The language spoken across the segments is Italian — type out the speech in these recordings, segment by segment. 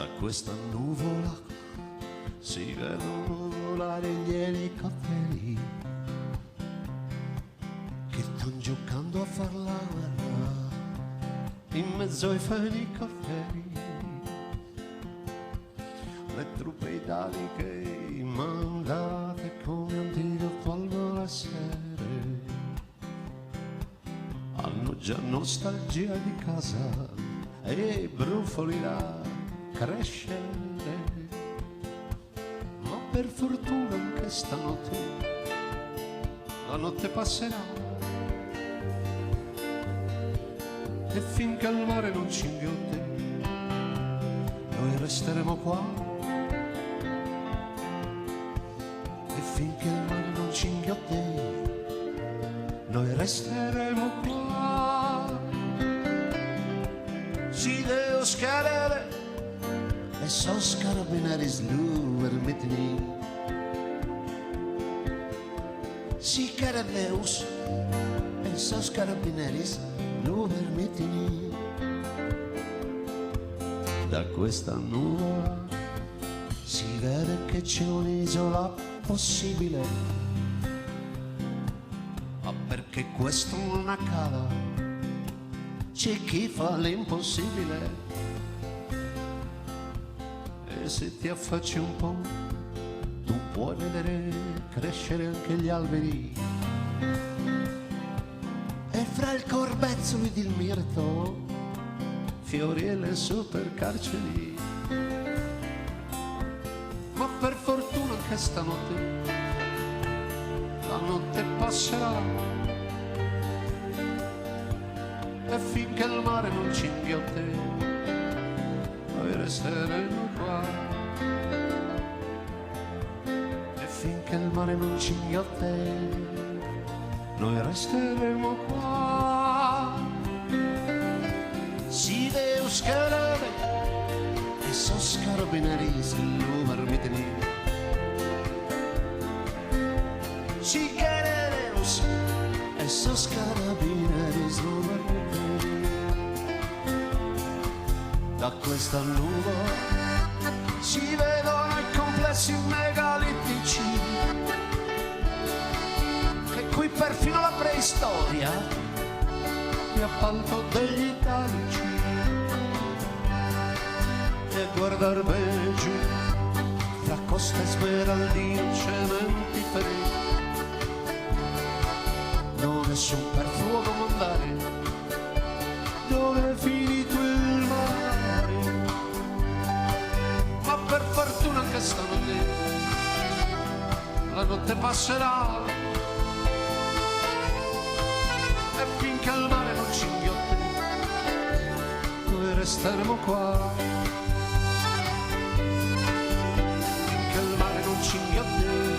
Da questa nuvola si vedono volare gli elicotteri che stan giocando a far la guerra in mezzo ai fenicotteri. Le truppe italiche mandate come antidoto al malessere hanno già nostalgia di casa e brufoli da crescere, ma per fortuna anche stanotte la notte passerà e finché il mare non ci inghiotte noi resteremo qua, e finché il mare non ci inghiotte noi resteremo qua. Si deve scadere e sos carabineris luvermitni. Si carabeus e sos carabineris luvermitni. Da questa nuvola si vede che c'è un'isola possibile, ma perché questo non accada c'è chi fa l'impossibile. E se ti affacci un po' tu puoi vedere crescere anche gli alberi, e fra il corbezzolo ed il mirto fiori e le supercarceri. Ma per fortuna anche stanotte la notte passerà, e finché il mare non ci inghiotte noi resteremo qua, e finché il mare non ci inghiotte noi resteremo qua. Si deve scalare e sos carabineris luvermitni. Si queremos e sos carabineris luvermitni. Da questa nuvola si vedono i complessi megalitici che qui perfino la preistoria mi appalto degli italici, e guardar bene giù fra coste smeraldine e cementiferi non è superfluo domandare dove è finito il mare, ma per fortuna anche stanotte la notte passerà, e finché il mare non ci inghiotte noi resteremo qua, finché il mare non ci inghiotte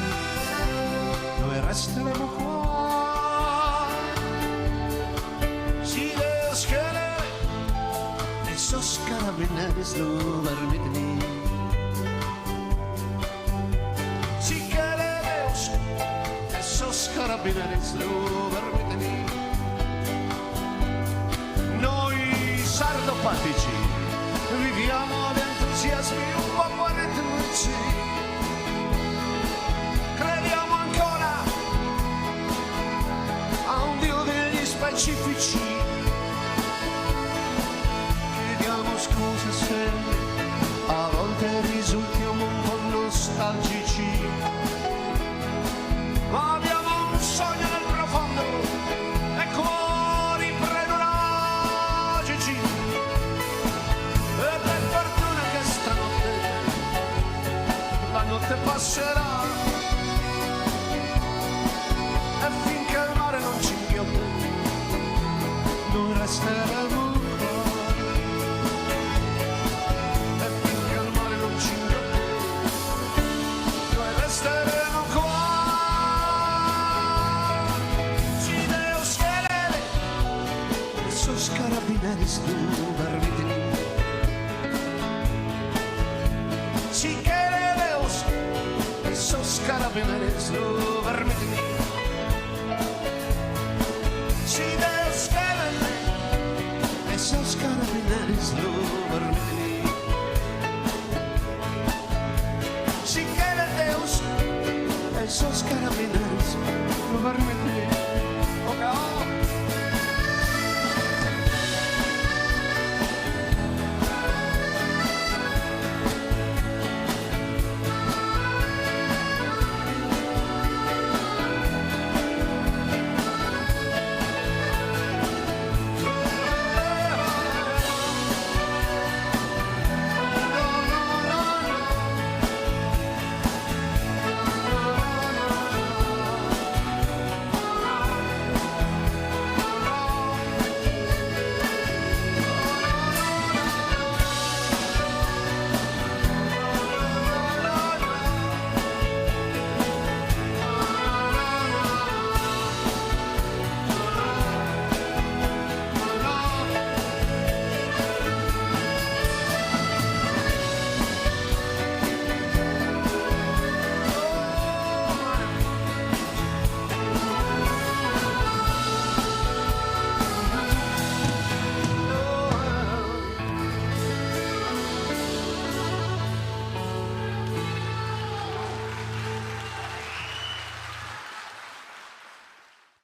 noi resteremo qua. Si deve scalare e sos carabineris luvermitni. Si queremos e sos carabineris luvermitni. Noi sardopatici viviamo di entusiasmi un po' guaritici, crediamo ancora a un Dio degli specifici, chiediamo scusa se a volte risultiamo un po' nostalgici, ma abbiamo un sogno nel profondo e cuori prelogici, e per fortuna che stanotte la notte passerà, e finché il mare non ci inghiotte noi resteremo qua, e finché il mare non ci inghiotte noi resteremo qua. Si deve scalare e sos carabineris luvermitni. Si queremos e sos carabineris luvermitni. Si deve scalare e sos carabineris luvermitni.